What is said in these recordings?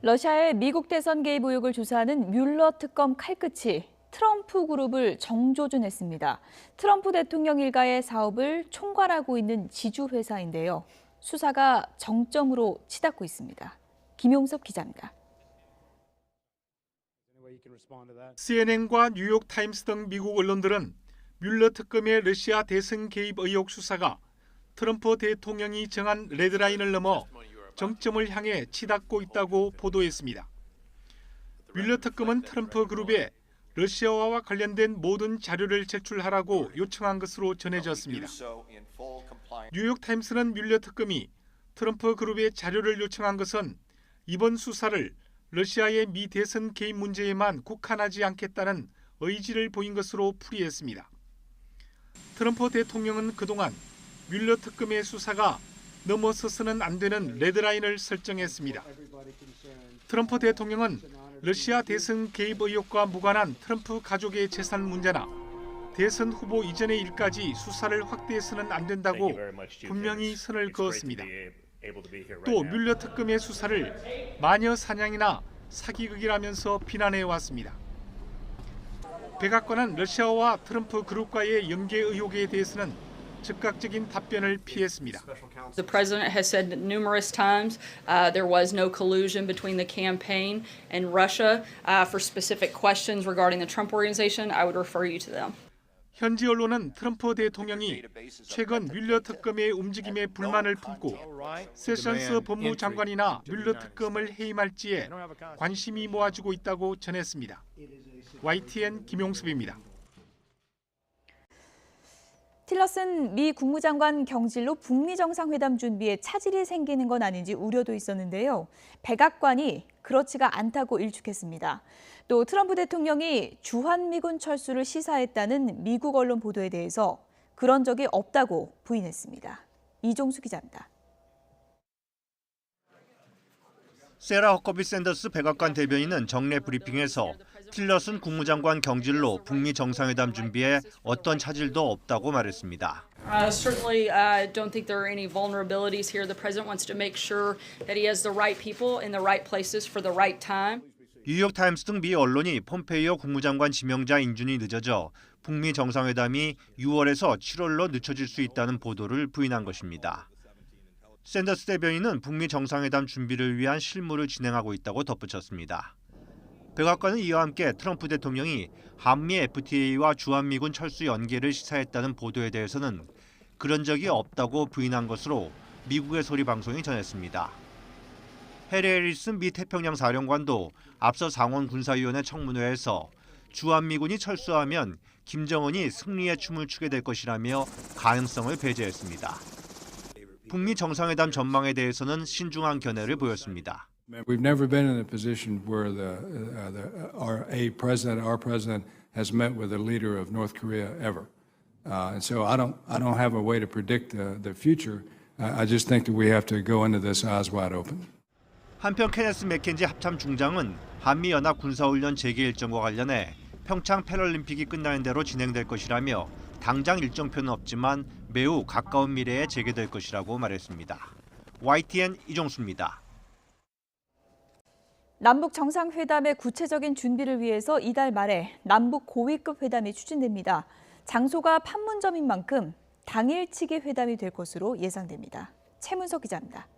러시아의 미국 대선 개입 의혹을 조사하는 뮬러 특검 칼끝이 트럼프 그룹을 정조준했습니다. 트럼프 대통령 일가의 사업을 총괄하고 있는 지주회사인데요. 수사가 정점으로 치닫고 있습니다. 김용섭 기자입니다. CNN과 뉴욕타임스 등 미국 언론들은 뮬러 특검의 러시아 대선 개입 의혹 수사가 트럼프 대통령이 정한 레드라인을 넘어 정점을 향해 치닫고 있다고 보도했습니다. 뮬러 특검은 트럼프 그룹에 러시아와 관련된 모든 자료를 제출하라고 요청한 것으로 전해졌습니다. 뉴욕타임스는 뮬러 특검이 트럼프 그룹에 자료를 요청한 것은 이번 수사를 러시아의 미 대선 개입 문제에만 국한하지 않겠다는 의지를 보인 것으로 풀이했습니다. 트럼프 대통령은 그동안 뮬러 특검의 수사가 넘어서서는 안 되는 레드라인을 설정했습니다. 트럼프 대통령은 러시아 대선 개입 의혹과 무관한 트럼프 가족의 재산 문제나 대선 후보 이전의 일까지 수사를 확대해서는 안 된다고 분명히 선을 그었습니다. 또 뮬러 특검의 수사를 마녀 사냥이나 사기극이라면서 비난해왔습니다. 백악관은 러시아와 트럼프 그룹과의 연계 의혹에 대해서는 즉각적인 답변을 피했습니다. The president has said numerous times there was no collusion between the campaign and Russia. For specific questions regarding the Trump Organization, I would refer you to them. 현지 언론은 트럼프 대통령이 최근 뮬러 특검의 움직임에 불만을 품고 세션스 법무장관이나 뮬러 특검을 해임할지에 관심이 모아지고 있다고 전했습니다. YTN 김용섭입니다. 틸러슨 미 국무장관 경질로 북미 정상회담 준비에 차질이 생기는 건 아닌지 우려도 있었는데요. 백악관이 그렇지가 않다고 일축했습니다. 또 트럼프 대통령이 주한미군 철수를 시사했다는 미국 언론 보도에 대해서 그런 적이 없다고 부인했습니다. 이종수 기자입니다. 세라 허커비 샌더스 백악관 대변인은 정례 브리핑에서 틸러슨 국무장관 경질로 북미 정상회담 준비에 어떤 차질도 없다고 말했습니다. Certainly, I don't think there are any vulnerabilities here. The president wants to make sure that he has the right people in the right places for the right time. 뉴욕타임스 등 미 언론이 폼페이오 국무장관 지명자 인준이 늦어져 북미 정상회담이 6월에서 7월로 늦춰질 수 있다는 보도를 부인한 것입니다. 샌더스 대변인은 북미 정상회담 준비를 위한 실무를 진행하고 있다고 덧붙였습니다. 백악관은 이와 함께 트럼프 대통령이 한미 FTA와 주한미군 철수 연계를 시사했다는 보도에 대해서는 그런 적이 없다고 부인한 것으로 미국의 소리 방송이 전했습니다. 해리 해리슨 미 태평양 사령관도 앞서 상원 군사위원회 청문회에서 주한미군이 철수하면 김정은이 승리의 춤을 추게 될 것이라며 가능성을 배제했습니다. 북미 정상회담 전망에 대해서는 신중한 견해를 보였습니다. We've never been in a position where our president has met with a leader of North Korea ever, and so I don't have a way to predict the future. I just think that we have to go into this eyes wide open. 한편 케네스 맥켄지 합참 중장은 한미 연합 군사훈련 재개 일정과 관련해 평창 패럴림픽이 끝나는 대로 진행될 것이라며 당장 일정표는 없지만 매우 가까운 미래에 재개될 것이라고 말했습니다. YTN 이종수입니다. 남북 정상회담의 구체적인 준비를 위해서 이달 말에 남북 고위급 회담이 추진됩니다. 장소가 판문점인 만큼 당일치기 회담이 될 것으로 예상됩니다. 최문석 기자입니다.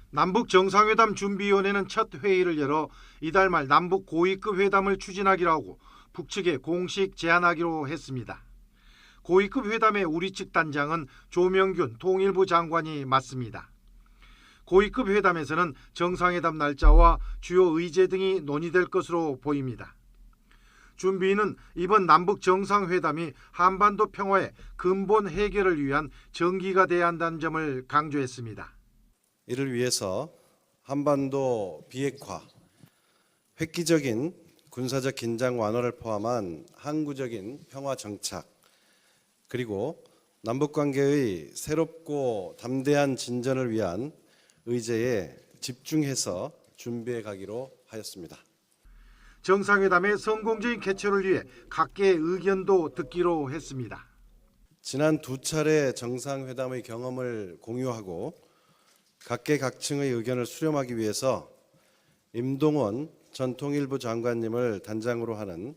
남북 정상회담 준비위원회는 첫 회의를 열어 이달 말 남북 고위급 회담을 추진하기로 하고 북측에 공식 제안하기로 했습니다. 고위급 회담의 우리 측 단장은 조명균 통일부 장관이 맡습니다. 고위급 회담에서는 정상회담 날짜와 주요 의제 등이 논의될 것으로 보입니다. 준비위는 이번 남북 정상회담이 한반도 평화의 근본 해결을 위한 전기가 돼야 한다는 점을 강조했습니다. 이를 위해서 한반도 비핵화, 획기적인 군사적 긴장 완화를 포함한 항구적인 평화 정착, 그리고 남북관계의 새롭고 담대한 진전을 위한 의제에 집중해서 준비해 가기로 하였습니다. 정상회담의 성공적인 개최를 위해 각계의 의견도 듣기로 했습니다. 지난 두 차례 정상회담의 경험을 공유하고 각계각층의 의견을 수렴하기 위해서 임동원 전 통일부 장관님을 단장으로 하는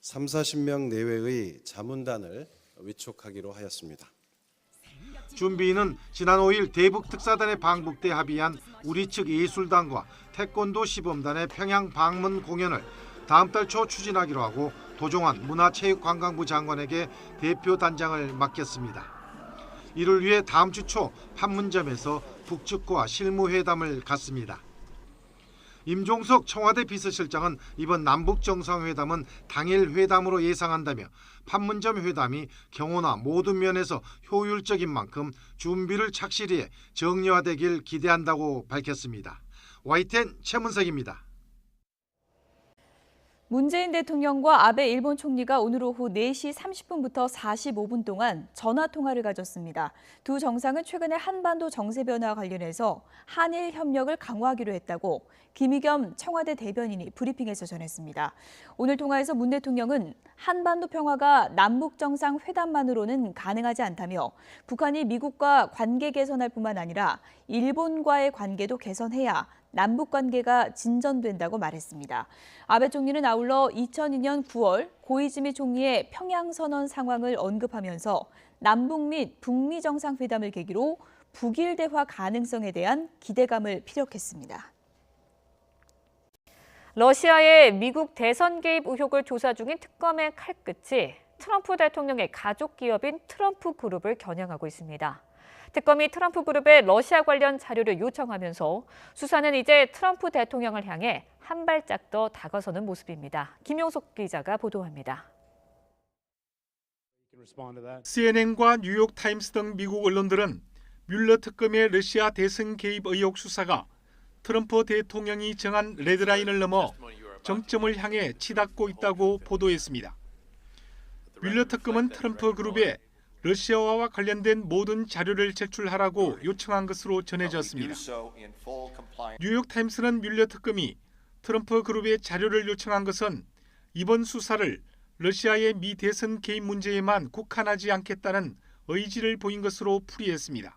30-40명 내외의 자문단을 위촉하기로 하였습니다. 준비는 지난 5일 대북 특사단의 방북 때 합의한 우리 측 예술단과 태권도 시범단의 평양 방문 공연을 다음 달 초 추진하기로 하고 도종환 문화체육관광부 장관에게 대표 단장을 맡겼습니다. 이를 위해 다음 주 초 판문점에서 북측과 실무회담을 갖습니다. 임종석 청와대 비서실장은 이번 남북 정상회담은 당일 회담으로 예상한다며 판문점 회담이 경호나 모든 면에서 효율적인 만큼 준비를 착실히 해 정례화되길 기대한다고 밝혔습니다. YTN 최문석입니다. 문재인 대통령과 아베 일본 총리가 오늘 오후 4시 30분부터 45분 동안 전화 통화를 가졌습니다. 두 정상은 최근에 한반도 정세 변화와 관련해서 한일 협력을 강화하기로 했다고 김의겸 청와대 대변인이 브리핑에서 전했습니다. 오늘 통화에서 문 대통령은 한반도 평화가 남북 정상 회담만으로는 가능하지 않다며 북한이 미국과 관계 개선할 뿐만 아니라 일본과의 관계도 개선해야 남북 관계가 진전된다고 말했습니다. 아베 총리는 아울러 2002년 9월 고이즈미 총리의 평양 선언 상황을 언급하면서 남북 및 북미 정상회담을 계기로 북일 대화 가능성에 대한 기대감을 피력했습니다. 러시아의 미국 대선 개입 의혹을 조사 중인 특검의 칼끝이 트럼프 대통령의 가족 기업인 트럼프 그룹을 겨냥하고 있습니다. 특검이 트럼프 그룹의 러시아 관련 자료를 요청하면서 수사는 이제 트럼프 대통령을 향해 한 발짝 더 다가서는 모습입니다. 김용석 기자가 보도합니다. CNN과 뉴욕타임스 등 미국 언론들은 뮬러 특검의 러시아 대선 개입 의혹 수사가 트럼프 대통령이 정한 레드라인을 넘어 정점을 향해 치닫고 있다고 보도했습니다. 뮤러 특검은 트럼프 그룹에 러시아와 관련된 모든 자료를 제출하라고 요청한 것으로 전해졌습니다. 뉴욕타임스는 뮬러 특검이 트럼프 그룹의 자료를 요청한 것은 이번 수사를 러시아의 미 대선 개입 문제에만 국한하지 않겠다는 의지를 보인 것으로 풀이했습니다.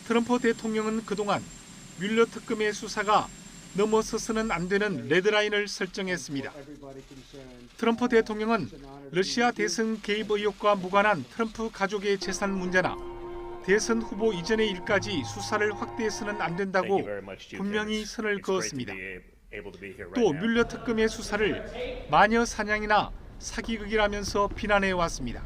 트럼프 대통령은 그동안 뮬러 특검의 수사가 넘어서서는 안 되는 레드라인을 설정했습니다. 트럼프 대통령은 러시아 대선 개입 의혹과 무관한 트럼프 가족의 재산 문제나 대선 후보 이전의 일까지 수사를 확대해서는 안 된다고 분명히 선을 그었습니다. 또 뮬러 특검의 수사를 마녀 사냥이나 사기극이라면서 비난해 왔습니다.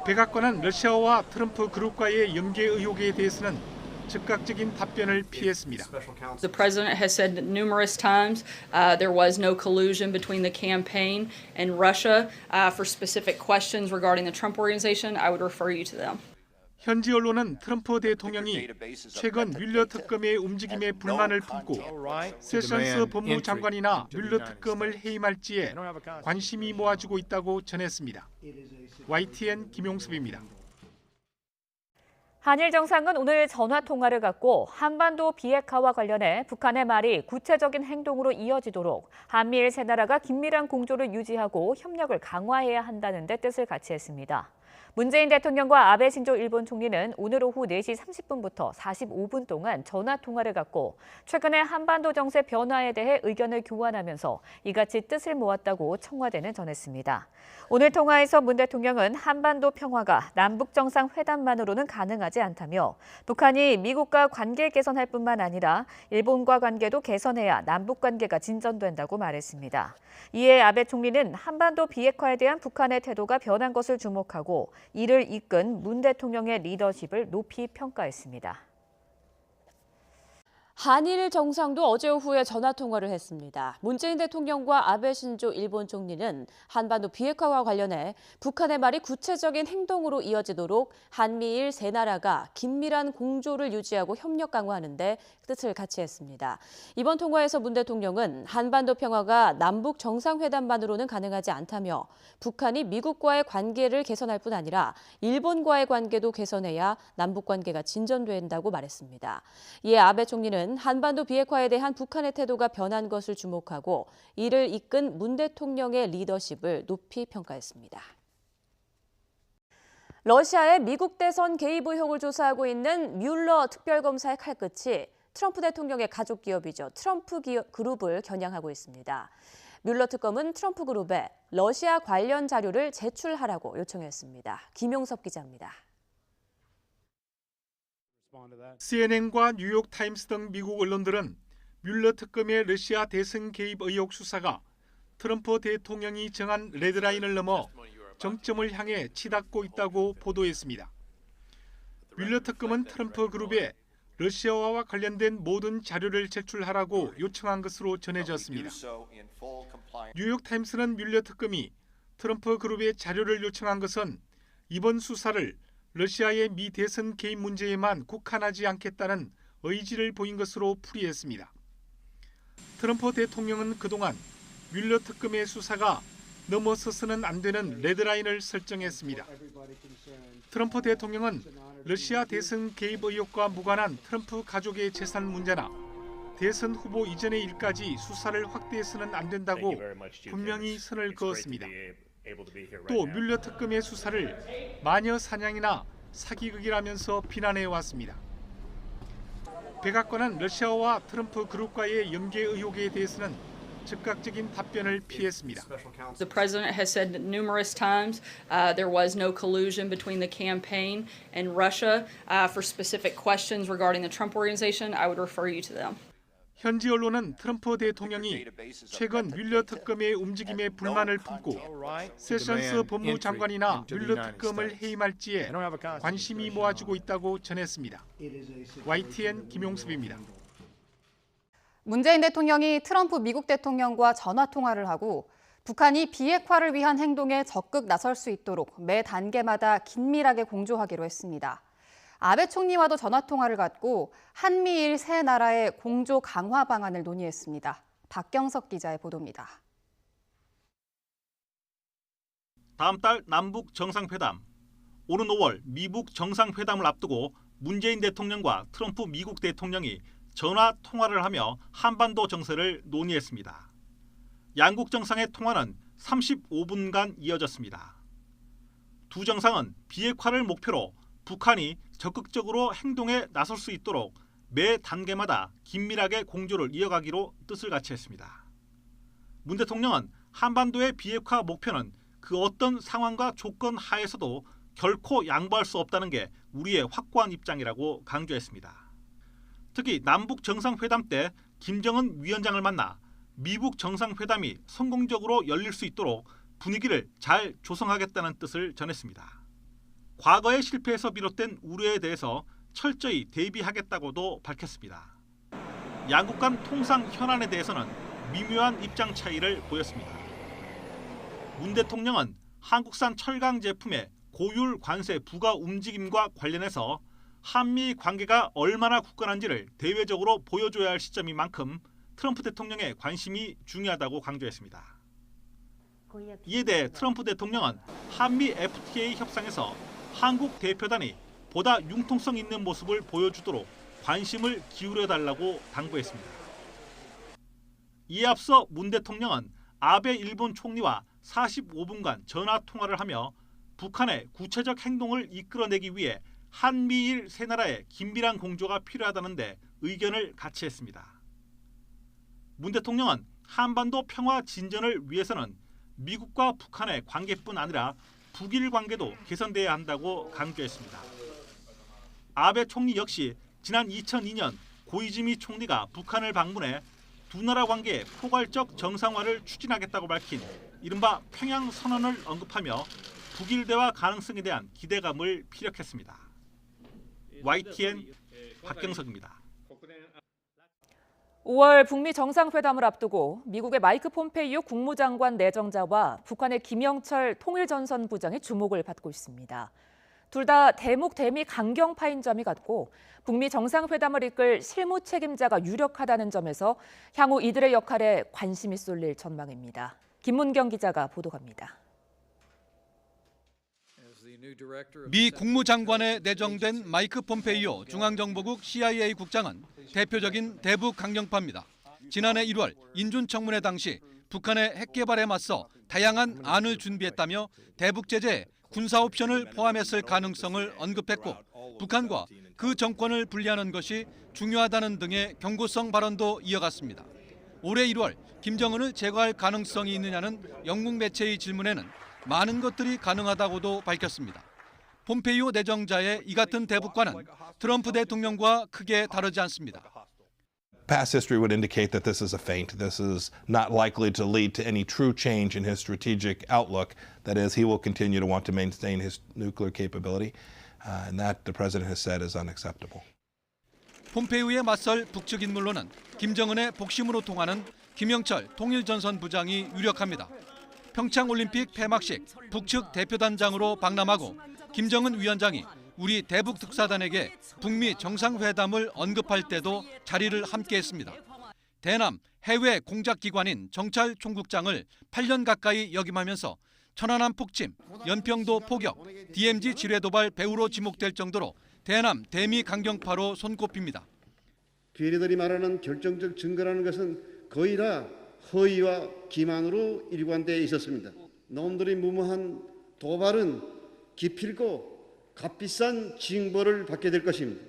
백악관은 러시아와 트럼프 그룹과의 연계 의혹에 대해서는 즉각적인 답변을 피했습니다. The president has said numerous times there was no collusion between the campaign and Russia. For specific questions regarding the Trump Organization, I would refer you to them. 현지 언론은 트럼프 대통령이 최근 뮬러 특검의 움직임에 불만을 품고 세션스 법무장관이나 뮬러 특검을 해임할지에 관심이 모아지고 있다고 전했습니다. YTN 김용섭입니다. 한일 정상은 오늘 전화 통화를 갖고 한반도 비핵화와 관련해 북한의 말이 구체적인 행동으로 이어지도록 한미일 세 나라가 긴밀한 공조를 유지하고 협력을 강화해야 한다는 데 뜻을 같이 했습니다. 문재인 대통령과 아베 신조 일본 총리는 오늘 오후 4시 30분부터 45분 동안 전화 통화를 갖고 최근의 한반도 정세 변화에 대해 의견을 교환하면서 이같이 뜻을 모았다고 청와대는 전했습니다. 오늘 통화에서 문 대통령은 한반도 평화가 남북 정상회담만으로는 가능하지 않다며 북한이 미국과 관계 개선할 뿐만 아니라 일본과 관계도 개선해야 남북 관계가 진전된다고 말했습니다. 이에 아베 총리는 한반도 비핵화에 대한 북한의 태도가 변한 것을 주목하고 이를 이끈 문 대통령의 리더십을 높이 평가했습니다. 한일 정상도 어제 오후에 전화 통화를 했습니다. 문재인 대통령과 아베 신조 일본 총리는 한반도 비핵화와 관련해 북한의 말이 구체적인 행동으로 이어지도록 한미일 세 나라가 긴밀한 공조를 유지하고 협력 강화하는 데 뜻을 같이 했습니다. 이번 통화에서 문 대통령은 한반도 평화가 남북 정상회담만으로는 가능하지 않다며 북한이 미국과의 관계를 개선할 뿐 아니라 일본과의 관계도 개선해야 남북 관계가 진전된다고 말했습니다. 이에 아베 총리는 한반도 비핵화에 대한 북한의 태도가 변한 것을 주목하고 이를 이끈 문 대통령의 리더십을 높이 평가했습니다. 러시아의 미국 대선 개입 의혹을 조사하고 있는 뮬러 특별검사의 칼끝이 트럼프 대통령의 가족 기업이죠. 트럼프 그룹을 겨냥하고 있습니다. 뮬러 특검은 트럼프 그룹에 러시아 관련 자료를 제출하라고 요청했습니다. 김용섭 기자입니다. CNN과 뉴욕타임스 등 미국 언론들은 뮬러 특검의 러시아 대선 개입 의혹 수사가 트럼프 대통령이 정한 레드라인을 넘어 정점을 향해 치닫고 있다고 보도했습니다. 뮬러 특검은 트럼프 그룹에 러시아와 관련된 모든 자료를 제출하라고 요청한 것으로 전해졌습니다. 뉴욕타임스는 뮬러 특검이 트럼프 그룹에 자료를 요청한 것은 이번 수사를 러시아의 미 대선 개입 문제에만 국한하지 않겠다는 의지를 보인 것으로 풀이했습니다. 트럼프 대통령은 그동안 뮬러 특검의 수사가 넘어서서는 안 되는 레드라인을 설정했습니다. 트럼프 대통령은 러시아 대선 개입 의혹과 무관한 트럼프 가족의 재산 문제나 대선 후보 이전의 일까지 수사를 확대해서는 안 된다고 분명히 선을 그었습니다. 또 뮬러 특검의 수사를 마녀 사냥이나 사기극이라면서 비난해왔습니다. 백악관은 러시아와 트럼프 그룹과의 연계 의혹에 대해서는 즉각적인 답변을 피했습니다. The president has said numerous times there was no collusion between the campaign and Russia. For specific questions regarding the Trump Organization, I would refer you to them. 현지 언론은 트럼프 대통령이 최근 뮬러 특검의 움직임에 불만을 품고 세션스 법무장관이나 뮬러 특검을 해임할지에 관심이 모아지고 있다고 전했습니다. YTN 김용섭입니다. 문재인 대통령이 트럼프 미국 대통령과 전화 통화를 하고 북한이 비핵화를 위한 행동에 적극 나설 수 있도록 매 단계마다 긴밀하게 공조하기로 했습니다. 아베 총리와도 전화 통화를 갖고 한미일 세 나라의 공조 강화 방안을 논의했습니다. 박경석 기자의 보도입니다. 다음 달 남북 정상회담. 오는 5월 미북 정상회담을 앞두고 문재인 대통령과 트럼프 미국 대통령이 전화 통화를 하며 한반도 정세를 논의했습니다. 양국 정상의 통화는 35분간 이어졌습니다. 두 정상은 비핵화를 목표로 북한이 적극적으로 행동에 나설 수 있도록 매 단계마다 긴밀하게 공조를 이어가기로 뜻을 같이 했습니다. 문 대통령은 한반도의 비핵화 목표는 그 어떤 상황과 조건 하에서도 결코 양보할 수 없다는 게 우리의 확고한 입장이라고 강조했습니다. 특히 남북 정상회담 때 김정은 위원장을 만나 미북 정상회담이 성공적으로 열릴 수 있도록 분위기를 잘 조성하겠다는 뜻을 전했습니다. 과거의 실패에서 비롯된 우려에 대해서 철저히 대비하겠다고도 밝혔습니다. 양국 간 통상 현안에 대해서는 미묘한 입장 차이를 보였습니다. 문 대통령은 한국산 철강 제품의 고율 관세 부과 움직임과 관련해서 한미 관계가 얼마나 굳건한지를 대외적으로 보여줘야 할 시점인 만큼 트럼프 대통령의 관심이 중요하다고 강조했습니다. 이에 대해 트럼프 대통령은 한미 FTA 협상에서 한국 대표단이 보다 융통성 있는 모습을 보여주도록 관심을 기울여달라고 당부했습니다. 이에 앞서 문 대통령은 아베 일본 총리와 45분간 전화 통화를 하며 북한의 구체적 행동을 이끌어내기 위해 한미일 세 나라의 긴밀한 공조가 필요하다는데 의견을 같이 했습니다. 문 대통령은 한반도 평화 진전을 위해서는 미국과 북한의 관계뿐 아니라 북일 관계도 개선돼야 한다고 강조했습니다. 아베 총리 역시 지난 2002년 고이즈미 총리가 북한을 방문해 두 나라 관계의 포괄적 정상화를 추진하겠다고 밝힌 이른바 평양 선언을 언급하며 북일 대화 가능성에 대한 기대감을 피력했습니다. YTN 박경석입니다. 5월 북미 정상회담을 앞두고 미국의 마이크 폼페이오 국무장관 내정자와 북한의 김영철 통일전선부장이 주목을 받고 있습니다. 둘 다 대미 강경파인 점이 같고 북미 정상회담을 이끌 실무 책임자가 유력하다는 점에서 향후 이들의 역할에 관심이 쏠릴 전망입니다. 김문경 기자가 보도합니다. 미 국무장관에 내정된 마이크 폼페이오 중앙정보국 CIA 국장은 대표적인 대북 강경파입니다. 지난해 1월 인준 청문회 당시 북한의 핵 개발에 맞서 다양한 안을 준비했다며 대북 제재에 군사 옵션을 포함했을 가능성을 언급했고 북한과 그 정권을 분리하는 것이 중요하다는 등의 경고성 발언도 이어갔습니다. 올해 1월 김정은을 제거할 가능성이 있느냐는 영국 매체의 질문에는 많은 것들이 가능하다고도 밝혔습니다. 폼페이오 내정자의 이 같은 대북과는 트럼프 대통령과 크게 다르지 않습니다. Past history would indicate that this is a feint. This is not likely to lead to any true change in his strategic outlook. That is, he will continue to want to maintain his nuclear capability, and that the president has said is unacceptable. 폼페이오에 맞설 북측 인물로는 김정은의 복심으로 통하는 김영철 통일전선 부장이 유력합니다. 평창올림픽 폐막식 북측 대표단장으로 방남하고 김정은 위원장이 우리 대북 특사단에게 북미 정상회담을 언급할 때도 자리를 함께했습니다. 대남 해외 공작기관인 정찰총국장을 8년 가까이 역임하면서 천안함 폭침, 연평도 포격, DMZ 지뢰도발 배후로 지목될 정도로 대남 대미 강경파로 손꼽힙니다. 괴뢰들이 말하는 결정적 증거라는 것은 거의 다 허위와 기만으로 일관되어 있었습니다. 놈들이 무모한 도발은 기필코 값비싼 징벌을 받게 될 것입니다.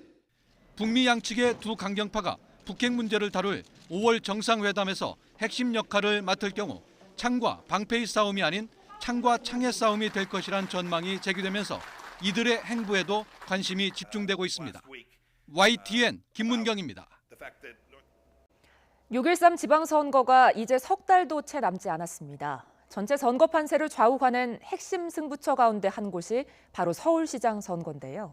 북미 양측의 두 강경파가 북핵 문제를 다룰 5월 정상회담에서 핵심 역할을 맡을 경우 창과 방패의 싸움이 아닌 창과 창의 싸움이 될 것이란 전망이 제기되면서 이들의 행보에도 관심이 집중되고 있습니다. YTN 김문경입니다. 6.13 지방선거가 이제 석 달도 채 남지 않았습니다. 전체 선거 판세를 좌우하는 핵심 승부처 가운데 한 곳이 바로 서울시장 선거인데요.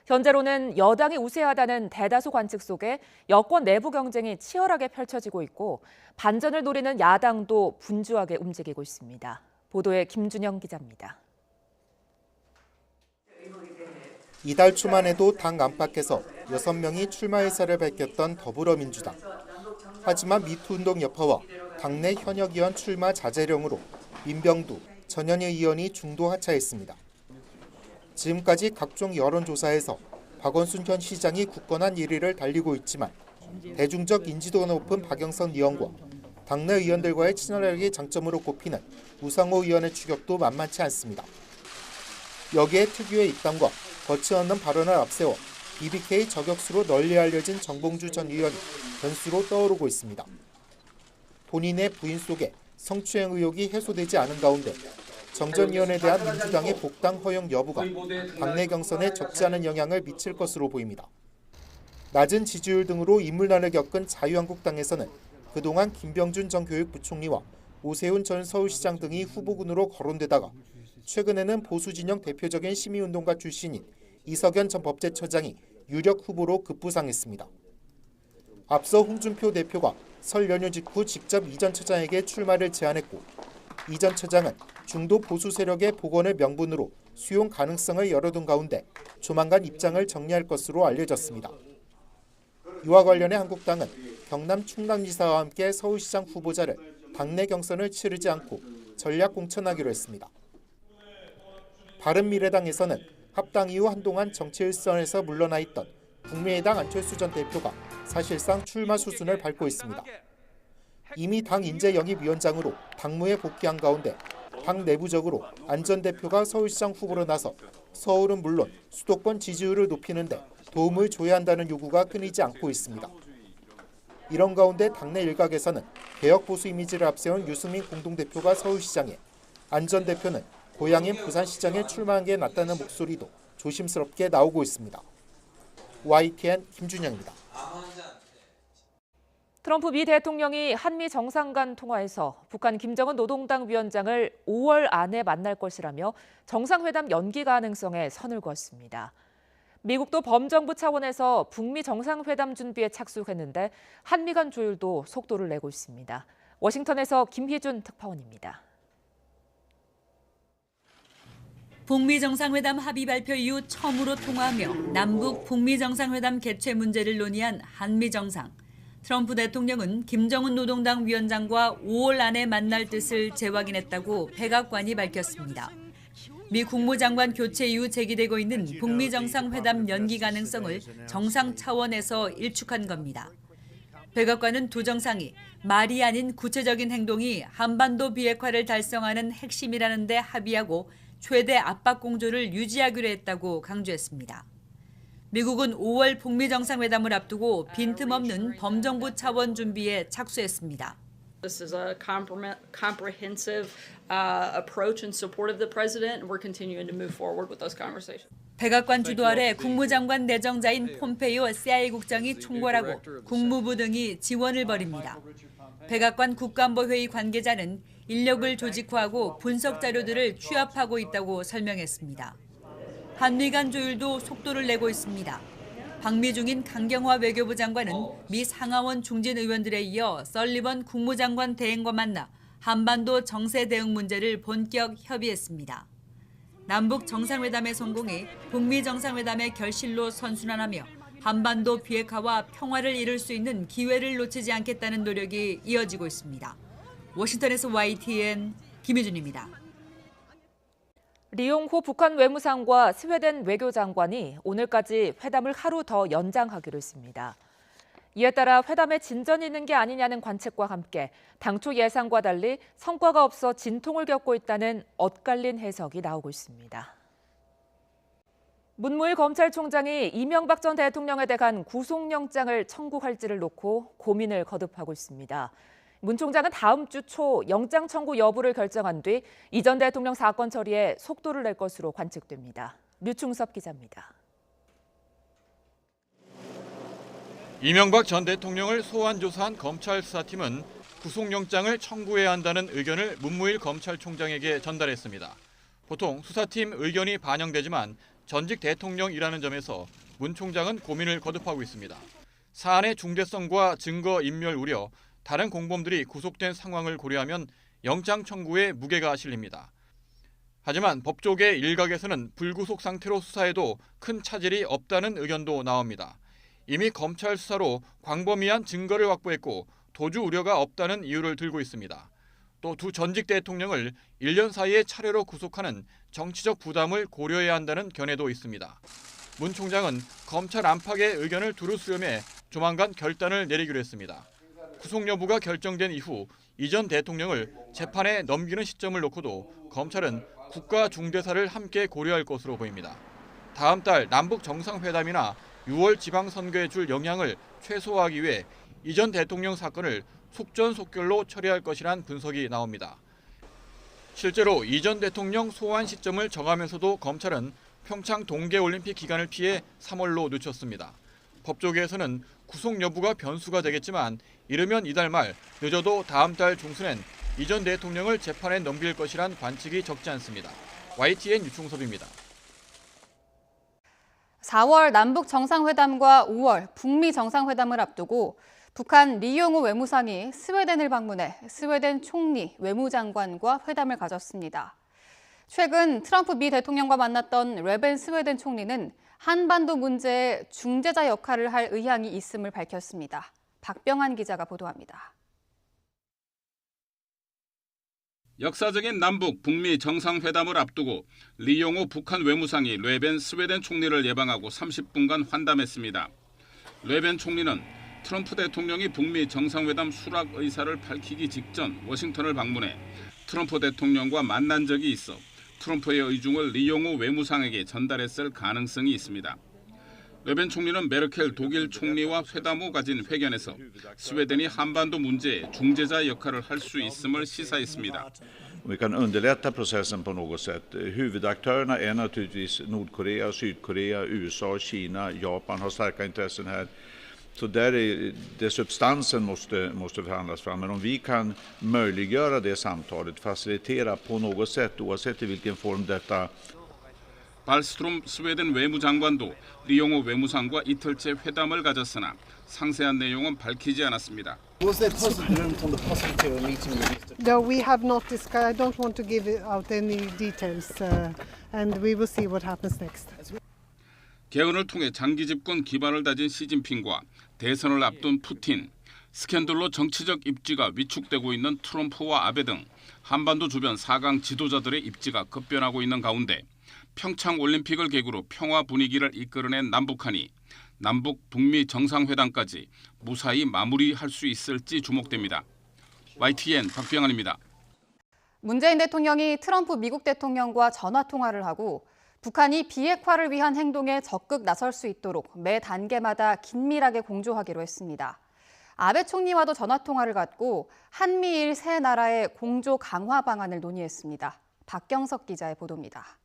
현재로는 여당이 우세하다는 대다수 관측 속에 여권 내부 경쟁이 치열하게 펼쳐지고 있고 반전을 노리는 야당도 분주하게 움직이고 있습니다. 보도에 김준영 기자입니다. 이달 초만 해도 당 안팎에서 6명이 출마 의사를 밝혔던 더불어민주당. 하지만 미투운동 여파와 당내 현역 의원 출마 자제령으로 민병두, 전현희 의원이 중도 하차했습니다. 지금까지 각종 여론조사에서 박원순 현 시장이 굳건한 1위를 달리고 있지만 대중적 인지도가 높은 박영선 의원과 당내 의원들과의 친화력이 장점으로 꼽히는 우상호 의원의 추격도 만만치 않습니다. 여기에 특유의 입담과 거침없는 발언을 앞세워 BBK 저격수로 널리 알려진 정봉주 전 의원이 변수로 떠오르고 있습니다. 본인의 부인 속에 성추행 의혹이 해소되지 않은 가운데 정 전 의원에 대한 민주당의 복당 허용 여부가 당내 경선에 적지 않은 영향을 미칠 것으로 보입니다. 낮은 지지율 등으로 인물난을 겪은 자유한국당에서는 그동안 김병준 전 교육부총리와 오세훈 전 서울시장 등이 후보군으로 거론되다가 최근에는 보수진영 대표적인 시민운동가 출신인 이석연 전 법제처장이 유력 후보로 급부상했습니다. 앞서 홍준표 대표가 설 연휴 직후 직접 이 전 처장에게 출마를 제안했고 이 전 처장은 중도 보수 세력의 복원을 명분으로 수용 가능성을 열어둔 가운데 조만간 입장을 정리할 것으로 알려졌습니다. 이와 관련해 한국당은 경남 충남지사와 함께 서울시장 후보자를 당내 경선을 치르지 않고 전략 공천하기로 했습니다. 바른미래당에서는 합당 이후 한동안 정치 일선에서 물러나 있던 국민의당 안철수 전 대표가 사실상 출마 수순을 밟고 있습니다. 이미 당 인재영입위원장으로 당무에 복귀한 가운데 당 내부적으로 안 전 대표가 서울시장 후보로 나서 서울은 물론 수도권 지지율을 높이는데 도움을 줘야 한다는 요구가 끊이지 않고 있습니다. 이런 가운데 당내 일각에서는 개혁 보수 이미지를 앞세운 유승민 공동대표가 서울시장에, 안 전 대표는 고향인 부산시장에 출마한 게 낫다는 목소리도 조심스럽게 나오고 있습니다. YTN 김준영입니다. 트럼프 미 대통령이 한미 정상 간 통화에서 북한 김정은 노동당 위원장을 5월 안에 만날 것이라며 정상회담 연기 가능성에 선을 그었습니다. 미국도 범정부 차원에서 북미 정상회담 준비에 착수했는데 한미 간 조율도 속도를 내고 있습니다. 워싱턴에서 김희준 특파원입니다. 북미 정상회담 합의 발표 이후 처음으로 통화하며 남북 북미 정상회담 개최 문제를 논의한 한미 정상. 트럼프 대통령은 김정은 노동당 위원장과 5월 안에 만날 뜻을 재확인했다고 백악관이 밝혔습니다. 미 국무장관 교체 이후 제기되고 있는 북미 정상회담 연기 가능성을 정상 차원에서 일축한 겁니다. 백악관은 두 정상이 말이 아닌 구체적인 행동이 한반도 비핵화를 달성하는 핵심이라는 데 합의하고 최대 압박 공조를 유지하기로 했다고 강조했습니다. 미국은 5월 북미 정상회담을 앞두고 빈틈없는 범정부 차원 준비에 착수했습니다. This is a comprehensive approach in support of the president, and we're continuing to move forward with those conversations. 백악관 주도 아래 국무장관 내정자인 폼페이오 CIA 국장이 총괄하고 국무부 등이 지원을 벌입니다. 백악관 국가안보회의 관계자는 인력을 조직화하고 분석 자료들을 취합하고 있다고 설명했습니다. 한미 간 조율도 속도를 내고 있습니다. 방미 중인 강경화 외교부 장관은 미 상하원 중진 의원들에 이어 설리번 국무장관 대행과 만나 한반도 정세 대응 문제를 본격 협의했습니다. 남북 정상회담의 성공이 북미 정상회담의 결실로 선순환하며 한반도 비핵화와 평화를 이룰 수 있는 기회를 놓치지 않겠다는 노력이 이어지고 있습니다. 워싱턴에서 YTN 김희준입니다. 리용호 북한 외무상과 스웨덴 외교장관이 오늘까지 회담을 하루 더 연장하기로 했습니다. 이에 따라 회담에 진전이 있는 게 아니냐는 관측과 함께 당초 예상과 달리 성과가 없어 진통을 겪고 있다는 엇갈린 해석이 나오고 있습니다. 문무일 검찰총장이 이명박 전 대통령에 대한 구속영장을 청구할지를 놓고 고민을 거듭하고 있습니다. 문 총장은 다음 주 초 영장 청구 여부를 결정한 뒤 이 전 대통령 사건 처리에 속도를 낼 것으로 관측됩니다. 류충섭 기자입니다. 이명박 전 대통령을 소환 조사한 검찰 수사팀은 구속영장을 청구해야 한다는 의견을 문무일 검찰총장에게 전달했습니다. 보통 수사팀 의견이 반영되지만 전직 대통령이라는 점에서 문 총장은 고민을 거듭하고 있습니다. 사안의 중대성과 증거 인멸 우려, 다른 공범들이 구속된 상황을 고려하면 영장 청구에 무게가 실립니다. 하지만 법조계 일각에서는 불구속 상태로 수사해도 큰 차질이 없다는 의견도 나옵니다. 이미 검찰 수사로 광범위한 증거를 확보했고 도주 우려가 없다는 이유를 들고 있습니다. 또 두 전직 대통령을 1년 사이에 차례로 구속하는 정치적 부담을 고려해야 한다는 견해도 있습니다. 문 총장은 검찰 안팎의 의견을 두루 수렴해 조만간 결단을 내리기로 했습니다. 구속 여부가 결정된 이후 이 전 대통령을 재판에 넘기는 시점을 놓고도 검찰은 국가 중대사를 함께 고려할 것으로 보입니다. 다음 달 남북 정상회담이나 6월 지방선거에 줄 영향을 최소화하기 위해 이 전 대통령 사건을 속전속결로 처리할 것이란 분석이 나옵니다. 실제로 이 전 대통령 소환 시점을 정하면서도 검찰은 평창 동계올림픽 기간을 피해 3월로 늦췄습니다. 법조계에서는 구속 여부가 변수가 되겠지만 이르면 이달 말, 늦어도 다음 달 중순엔 이 전 대통령을 재판에 넘길 것이란 관측이 적지 않습니다. YTN 유충섭입니다. 4월 남북 정상회담과 5월 북미 정상회담을 앞두고 북한 리용호 외무상이 스웨덴을 방문해 스웨덴 총리, 외무장관과 회담을 가졌습니다. 최근 트럼프 미 대통령과 만났던 레벤 스웨덴 총리는 한반도 문제의 중재자 역할을 할 의향이 있음을 밝혔습니다. 박병한 기자가 보도합니다. 역사적인 남북 북미 정상회담을 앞두고 리용호 북한 외무상이 레벤 스웨덴 총리를 예방하고 30분간 환담했습니다. 레벤 총리는 트럼프 대통령이 북미 정상회담 수락 의사를 밝히기 직전 워싱턴을 방문해 트럼프 대통령과 만난 적이 있어 트럼프의 의중을 리용호 외무상에게 전달했을 가능성이 있습니다. 레벤 총리는 메르켈 독일 총리와 회담 후 가진 회견에서 스웨덴이 한반도 문제에 중재자 역할을 할 수 있음을 시사했습니다. Vi kan underlätta processen på något sätt. Huvudaktörerna är naturligtvis Nordkorea, Sydkorea, USA, Kina, Japan har starka intressen här. Så där är det substansen måste förhandlas fram. Men om vi kan möjliggöra det samtalet, facilitera på något sätt, oavsett i vilken form detta. 발스트롬 스웨덴 외무장관도 리용호 외무상과 이틀째 회담을 가졌으나 상세한 내용은 밝히지 않았습니다. No, we have not discussed. I don't want to give out any details, and we will see what happens next. 개헌을 통해 장기 집권 기반을 다진 시진핑과 대선을 앞둔 푸틴, 스캔들로 정치적 입지가 위축되고 있는 트럼프와 아베 등 한반도 주변 4강 지도자들의 입지가 급변하고 있는 가운데 평창 올림픽을 계기로 평화 분위기를 이끌어낸 남북한이 남북 북미 정상회담까지 무사히 마무리할 수 있을지 주목됩니다. YTN 박병환입니다. 문재인 대통령이 트럼프 미국 대통령과 전화 통화를 하고 북한이 비핵화를 위한 행동에 적극 나설 수 있도록 매 단계마다 긴밀하게 공조하기로 했습니다. 아베 총리와도 전화 통화를 갖고 한미일 세 나라의 공조 강화 방안을 논의했습니다. 박경석 기자의 보도입니다.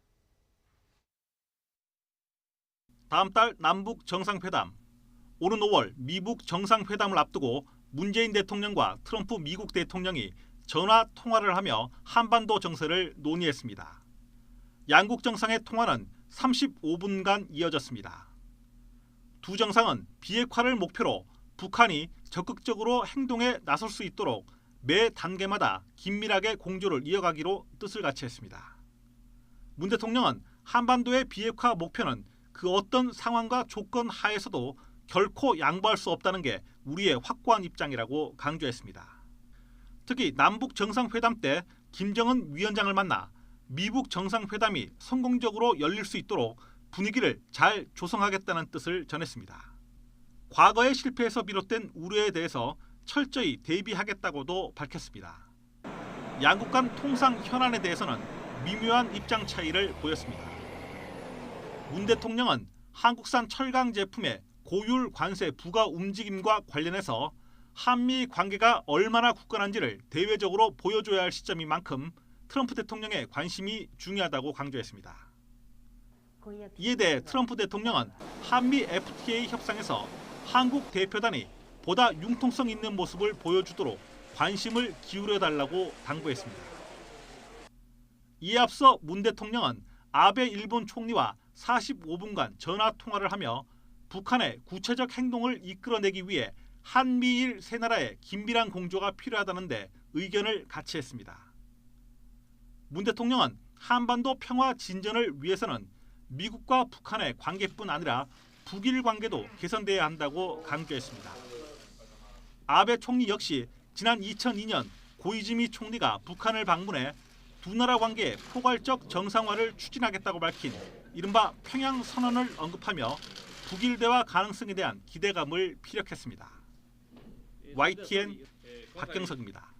다음 달 남북 정상회담. 오는 5월 미북 정상회담을 앞두고 문재인 대통령과 트럼프 미국 대통령이 전화 통화를 하며 한반도 정세를 논의했습니다. 양국 정상의 통화는 35분간 이어졌습니다. 두 정상은 비핵화를 목표로 북한이 적극적으로 행동에 나설 수 있도록 매 단계마다 긴밀하게 공조를 이어가기로 뜻을 같이 했습니다. 문 대통령은 한반도의 비핵화 목표는 그 어떤 상황과 조건 하에서도 결코 양보할 수 없다는 게 우리의 확고한 입장이라고 강조했습니다. 특히 남북 정상회담 때 김정은 위원장을 만나 미북 정상회담이 성공적으로 열릴 수 있도록 분위기를 잘 조성하겠다는 뜻을 전했습니다. 과거의 실패에서 비롯된 우려에 대해서 철저히 대비하겠다고도 밝혔습니다. 양국 간 통상 현안에 대해서는 미묘한 입장 차이를 보였습니다. 문 대통령은 한국산 철강 제품의 고율 관세 부과 움직임과 관련해서 한미 관계가 얼마나 굳건한지를 대외적으로 보여줘야 할 시점인 만큼 트럼프 대통령의 관심이 중요하다고 강조했습니다. 이에 대해 트럼프 대통령은 한미 FTA 협상에서 한국 대표단이 보다 융통성 있는 모습을 보여주도록 관심을 기울여달라고 당부했습니다. 이에 앞서 문 대통령은 아베 일본 총리와 45분간 전화 통화를 하며 북한의 구체적 행동을 이끌어내기 위해 한미일 세 나라의 긴밀한 공조가 필요하다는데 의견을 같이 했습니다. 문 대통령은 한반도 평화 진전을 위해서는 미국과 북한의 관계뿐 아니라 북일 관계도 개선돼야 한다고 강조했습니다. 아베 총리 역시 지난 2002년 고이즈미 총리가 북한을 방문해 두 나라 관계의 포괄적 정상화를 추진하겠다고 밝힌 이른바 평양 선언을 언급하며 북일 대화 가능성에 대한 기대감을 피력했습니다. YTN 박경석입니다.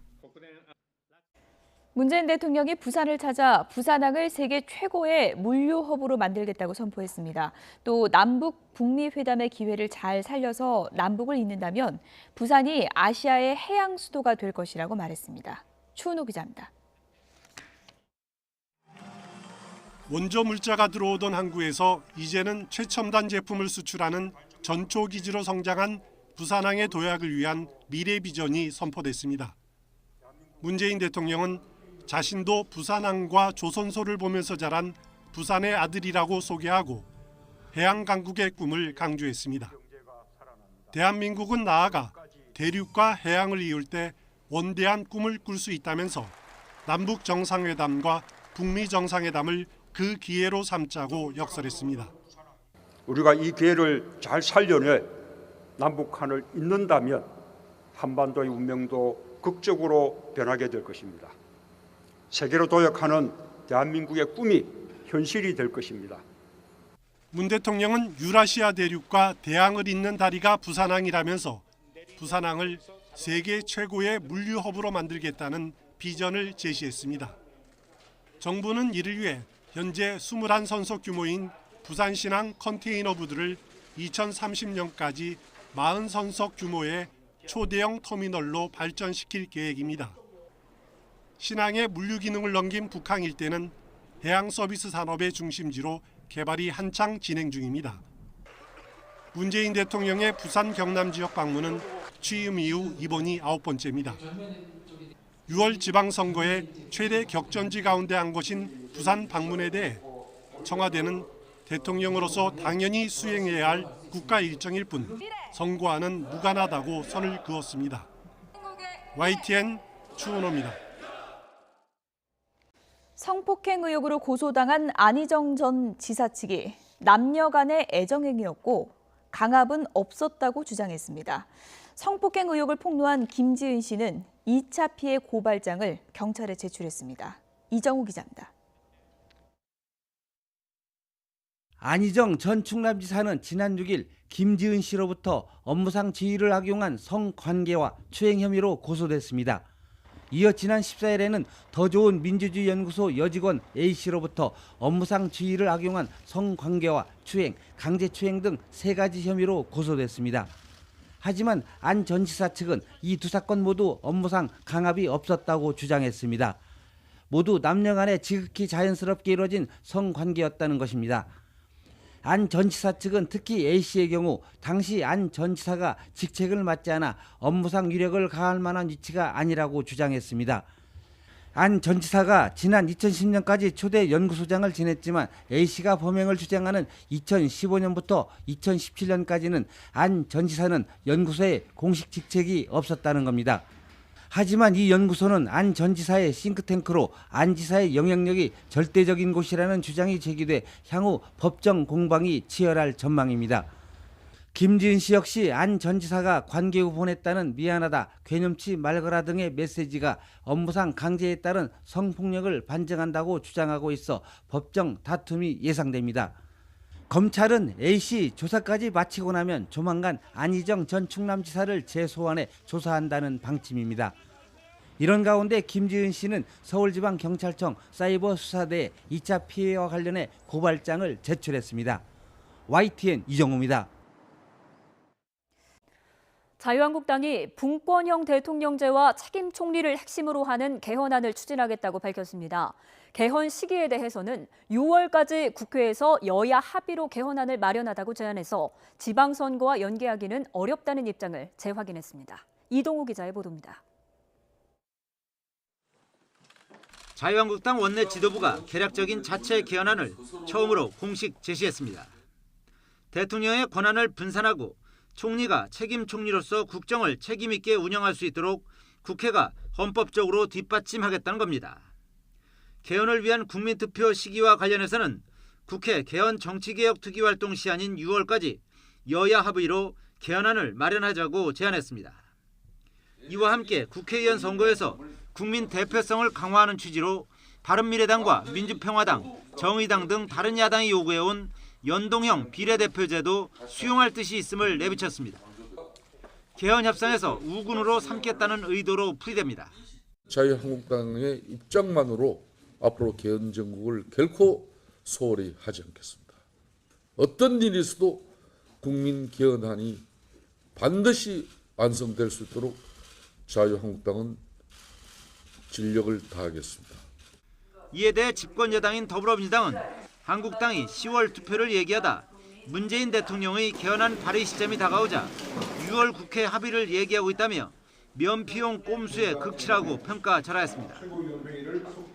문재인 대통령이 부산을 찾아 부산항을 세계 최고의 물류 허브로 만들겠다고 선포했습니다. 또 남북 북미 회담의 기회를 잘 살려서 남북을 잇는다면 부산이 아시아의 해양 수도가 될 것이라고 말했습니다. 추은호 기자입니다. 원조 물자가 들어오던 항구에서 이제는 최첨단 제품을 수출하는 전초 기지로 성장한 부산항의 도약을 위한 미래 비전이 선포됐습니다. 문재인 대통령은 자신도 부산항과 조선소를 보면서 자란 부산의 아들이라고 소개하고 해양 강국의 꿈을 강조했습니다. 대한민국은 나아가 대륙과 해양을 이을 때 원대한 꿈을 꿀 수 있다면서 남북 정상회담과 북미 정상회담을 그 기회로 삼자고 역설했습니다. 우리가 이 기회를 잘 살려내 남북한을 잇는다면 한반도의 운명도 극적으로 변하게 될 것입니다. 세계로 도약하는 대한민국의 꿈이 현실이 될 것입니다. 문 대통령은 유라시아 대륙과 대양을 잇는 다리가 부산항이라면서 부산항을 세계 최고의 물류 허브로 만들겠다는 비전을 제시했습니다. 정부는 이를 위해 현재 21선속 규모인 부산신항 컨테이너부들을 2030년까지 40선속 규모의 초대형 터미널로 발전시킬 계획입니다. 신항의 물류 기능을 넘긴 북항 일대는 해양 서비스 산업의 중심지로 개발이 한창 진행 중입니다. 문재인 대통령의 부산 경남 지역 방문은 취임 이후 이번이 9번째입니다. 6월 지방선거의 최대 격전지 가운데 한 곳인 부산 방문에 대해 청와대는 대통령으로서 당연히 수행해야 할 국가 일정일 뿐 선거와는 무관하다고 선을 그었습니다. YTN 추은호입니다. 성폭행 의혹으로 고소당한 안희정 전 지사 측이 남녀 간의 애정행위였고 강압은 없었다고 주장했습니다. 성폭행 의혹을 폭로한 김지은 씨는 2차 피해 고발장을 경찰에 제출했습니다. 이정우 기자입니다. 안희정 전 충남지사는 지난 6일 김지은 씨로부터 업무상 지위를 악용한 성관계와 추행 혐의로 고소됐습니다. 이어 지난 14일에는 더 좋은 민주주의 연구소 여직원 A씨로부터 업무상 지위를 악용한 성관계와 추행, 강제추행 등 3가지 혐의로 고소됐습니다. 하지만 안 전 지사 측은 이 두 사건 모두 업무상 강압이 없었다고 주장했습니다. 모두 남녀 간에 지극히 자연스럽게 이루어진 성관계였다는 것입니다. 안 전 지사 측은 특히 A씨의 경우 당시 안 전 지사가 직책을 맡지 않아 업무상 유력을 가할 만한 위치가 아니라고 주장했습니다. 안 전 지사가 지난 2010년까지 초대 연구소장을 지냈지만 A씨가 범행을 주장하는 2015년부터 2017년까지는 안 전 지사는 연구소에 공식 직책이 없었다는 겁니다. 하지만 이 연구소는 안 전 지사의 싱크탱크로 안 지사의 영향력이 절대적인 곳이라는 주장이 제기돼 향후 법정 공방이 치열할 전망입니다. 김지은 씨 역시 안 전 지사가 관계 후 보냈다는 미안하다, 괴념치 말거라 등의 메시지가 업무상 강제에 따른 성폭력을 반증한다고 주장하고 있어 법정 다툼이 예상됩니다. 검찰은 A씨 조사까지 마치고 나면 조만간 안희정 전 충남지사를 재소환해 조사한다는 방침입니다. 이런 가운데 김지은 씨는 서울지방경찰청 사이버수사대에 2차 피해와 관련해 고발장을 제출했습니다. YTN 이정우입니다. 자유한국당이 분권형 대통령제와 책임 총리를 핵심으로 하는 개헌안을 추진하겠다고 밝혔습니다. 개헌 시기에 대해서는 6월까지 국회에서 여야 합의로 개헌안을 마련하다고 제안해서 지방선거와 연계하기는 어렵다는 입장을 재확인했습니다. 이동우 기자의 보도입니다. 자유한국당 원내 지도부가 개략적인 자체 개헌안을 처음으로 공식 제시했습니다. 대통령의 권한을 분산하고 총리가 책임 총리로서 국정을 책임 있게 운영할 수 있도록 국회가 헌법적으로 뒷받침하겠다는 겁니다. 개헌을 위한 국민투표 시기와 관련해서는 국회 개헌 정치개혁 특위활동 시한인 6월까지 여야 합의로 개헌안을 마련하자고 제안했습니다. 이와 함께 국회의원 선거에서 국민 대표성을 강화하는 취지로 바른미래당과 민주평화당, 정의당 등 다른 야당이 요구해온 연동형 비례대표제도 수용할 뜻이 있음을 내비쳤습니다. 개헌 협상에서 우군으로 삼겠다는 의도로 풀이됩니다. 자유한국당의 입장만으로 앞으로 개헌 정국을 결코 소홀히 하지 않겠습니다. 어떤 일이 있어도 국민 개헌안이 반드시 완성될 수 있도록 자유한국당은 진력을 다하겠습니다. 이에 대해 집권 여당인 더불어민주당은 한국당이 10월 투표를 얘기하다 문재인 대통령의 개헌안 발의 시점이 다가오자 6월 국회 합의를 얘기하고 있다며 면피용 꼼수에 극치라고 평가절하했습니다.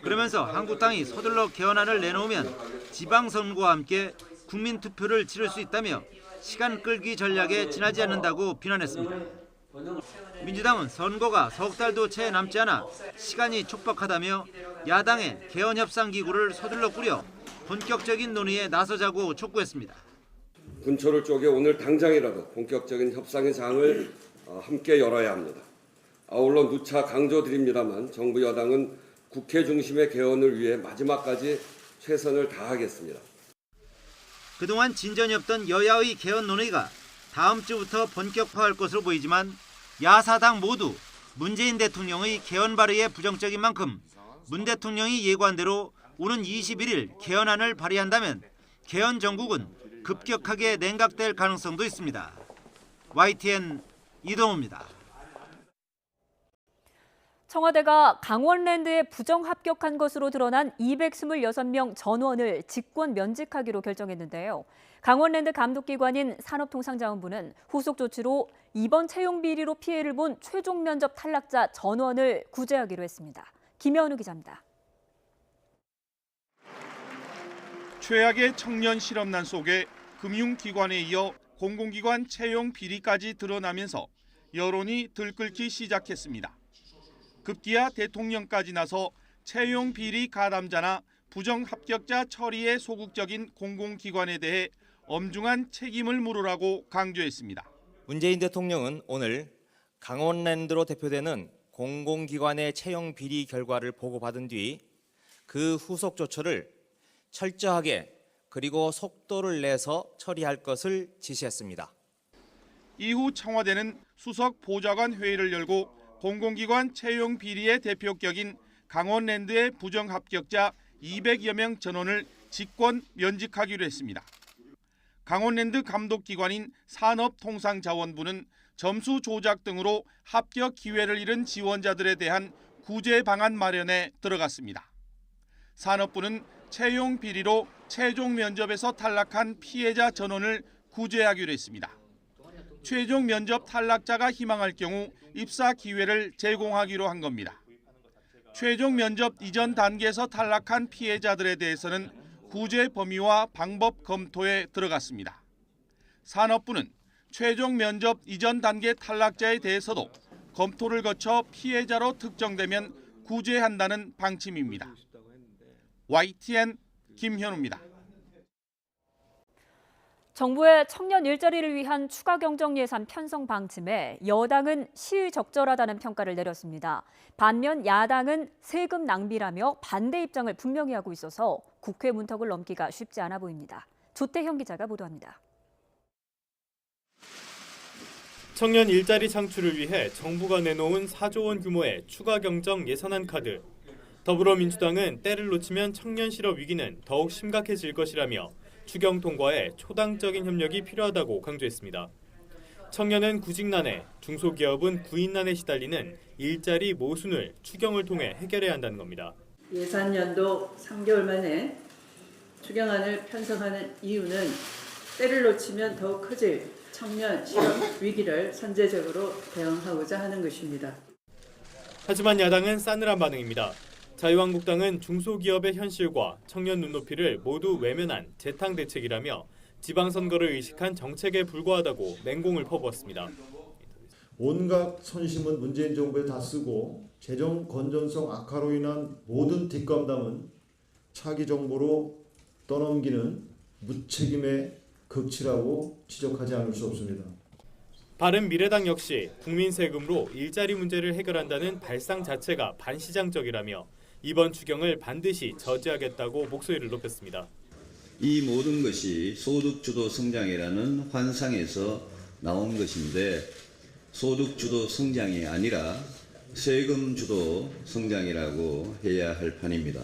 그러면서 한국당이 서둘러 개헌안을 내놓으면 지방선거와 함께 국민투표를 치를 수 있다며 시간 끌기 전략에 지나지 않는다고 비난했습니다. 민주당은 선거가 석 달도 채 남지 않아 시간이 촉박하다며 야당의 개헌 협상 기구를 서둘러 꾸려 본격적인 논의에 나서자고 촉구했습니다. 군초를 쪼개 오늘 당장이라도 본격적인 협상의 장을 함께 열어야 합니다. 아울러 누차 강조드립니다만 정부 여당은 국회 중심의 개헌을 위해 마지막까지 최선을 다하겠습니다. 그동안 진전이 없던 여야의 개헌 논의가 다음 주부터 본격화할 것으로 보이지만 야사당 모두 문재인 대통령의 개헌 발의에 부정적인 만큼 문 대통령이 예고한 대로 오는 21일 개헌안을 발의한다면 개헌 정국은 급격하게 냉각될 가능성도 있습니다. YTN 이동우입니다. 청와대가 강원랜드에 부정합격한 것으로 드러난 226명 전원을 직권 면직하기로 결정했는데요. 강원랜드 감독기관인 산업통상자원부는 후속 조치로 이번 채용 비리로 피해를 본 최종 면접 탈락자 전원을 구제하기로 했습니다. 김현우 기자입니다. 최악의 청년 실업난 속에 금융기관에 이어 공공기관 채용 비리까지 드러나면서 여론이 들끓기 시작했습니다. 급기야 대통령까지 나서 채용 비리 가담자나 부정합격자 처리에 소극적인 공공기관에 대해 엄중한 책임을 물으라고 강조했습니다. 문재인 대통령은 오늘 강원랜드로 대표되는 공공기관의 채용 비리 결과를 보고받은 뒤 그 후속 조처를 철저하게 그리고 속도를 내서 처리할 것을 지시했습니다. 이후 청와대는 수석 보좌관 회의를 열고 공공기관 채용 비리의 대표격인 강원랜드의 부정합격자 200여 명 전원을 직권 면직하기로 했습니다. 강원랜드 감독기관인 산업통상자원부는 점수 조작 등으로 합격 기회를 잃은 지원자들에 대한 구제 방안 마련에 들어갔습니다. 산업부는 채용 비리로 최종 면접에서 탈락한 피해자 전원을 구제하기로 했습니다. 최종 면접 탈락자가 희망할 경우 입사 기회를 제공하기로 한 겁니다. 최종 면접 이전 단계에서 탈락한 피해자들에 대해서는 구제 범위와 방법 검토에 들어갔습니다. 산업부는 최종 면접 이전 단계 탈락자에 대해서도 검토를 거쳐 피해자로 특정되면 구제한다는 방침입니다. YTN 김현우입니다. 정부의 청년 일자리를 위한 추가 경정 예산 편성 방침에 여당은 시의적절하다는 평가를 내렸습니다. 반면 야당은 세금 낭비라며 반대 입장을 분명히 하고 있어서 국회 문턱을 넘기가 쉽지 않아 보입니다. 조태형 기자가 보도합니다. 청년 일자리 창출을 위해 정부가 내놓은 4조 원 규모의 추가 경정 예산안 카드. 더불어민주당은 때를 놓치면 청년 실업 위기는 더욱 심각해질 것이라며 추경 통과에 초당적인 협력이 필요하다고 강조했습니다. 청년은 구직난에, 중소기업은 구인난에 시달리는 일자리 모순을 추경을 통해 해결해야 한다는 겁니다. 예산년도 3개월 만에 추경안을 편성하는 이유는 때를 놓치면 더욱 커질 청년 실업 위기를 선제적으로 대응하고자 하는 것입니다. 하지만 야당은 싸늘한 반응입니다. 자유한국당은 중소기업의 현실과 청년 눈높이를 모두 외면한 재탕 대책이라며 지방선거를 의식한 정책에 불과하다고 맹공을 퍼부었습니다. 온갖 선심은 문재인 정부에 다 쓰고 재정 건전성 악화로 인한 모든 뒷감당은 차기 정부로 떠넘기는 무책임의 극치라고 지적하지 않을 수 없습니다. 바른미래당 역시 국민 세금으로 일자리 문제를 해결한다는 발상 자체가 반시장적이라며 이번 추경을 반드시 저지하겠다고 목소리를 높였습니다. 이 모든 것이 소득주도 성장이라는 환상에서 나온 것인데 소득주도 성장이 아니라 세금주도 성장이라고 해야 할 판입니다.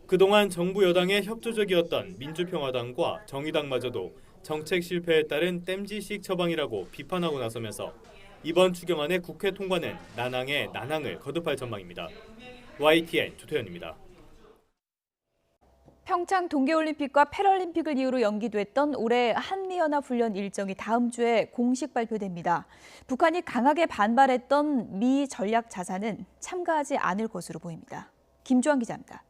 그동안 정부 여당의 협조적이었던 민주평화당과 정의당마저도 정책 실패에 따른 땜질식 처방이라고 비판하고 나서면서 이번 추경안의 국회 통과는 난항에 난항을 거듭할 전망입니다. YTN 조태현입니다. 평창 동계올림픽과 패럴림픽을 이유로 연기됐던 올해 한미연합훈련 일정이 다음 주에 공식 발표됩니다. 북한이 강하게 반발했던 미 전략 자산은 참가하지 않을 것으로 보입니다. 김주환 기자입니다.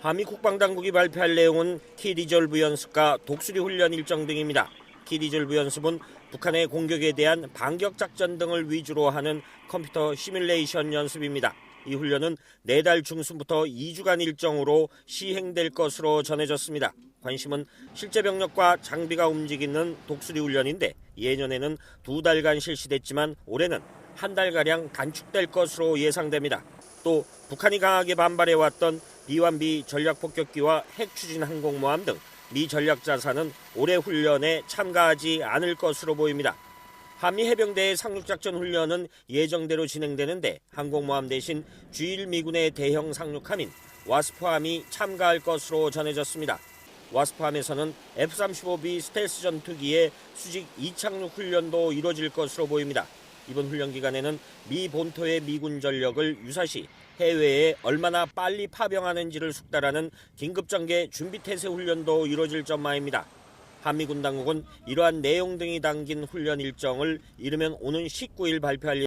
한미 국방당국이 발표할 내용은 키리졸브 연습과 독수리 훈련 일정 등입니다. 키리졸브 연습은 북한의 공격에 대한 반격 작전 등을 위주로 하는 컴퓨터 시뮬레이션 연습입니다. 이 훈련은 내달 중순부터 2주간 일정으로 시행될 것으로 전해졌습니다. 관심은 실제 병력과 장비가 움직이는 독수리 훈련인데 예년에는 2달간 실시됐지만 올해는 한 달가량 단축될 것으로 예상됩니다. 또 북한이 강하게 반발해왔던 B-1B 전략폭격기와 핵추진 항공모함 등 미 전략자산은 올해 훈련에 참가하지 않을 것으로 보입니다. 한미 해병대의 상륙작전 훈련은 예정대로 진행되는데 항공모함 대신 G1 미군의 대형 상륙함인 와스프함이 참가할 것으로 전해졌습니다. 와스프함에서는 F-35B 스텔스 전투기의 수직 이착륙 훈련도 이뤄질 것으로 보입니다. 이번 훈련 기간에는 미 본토의 미군 전력을 유사시 해외에 얼마나 빨리 파병하는지를 숙달하는 긴급전개 준비태세 훈련도 이뤄질 전망입니다. 한미군 당국은 이러한 내용 등이 담긴 훈련 일정을 이르면 오는 19일 발표할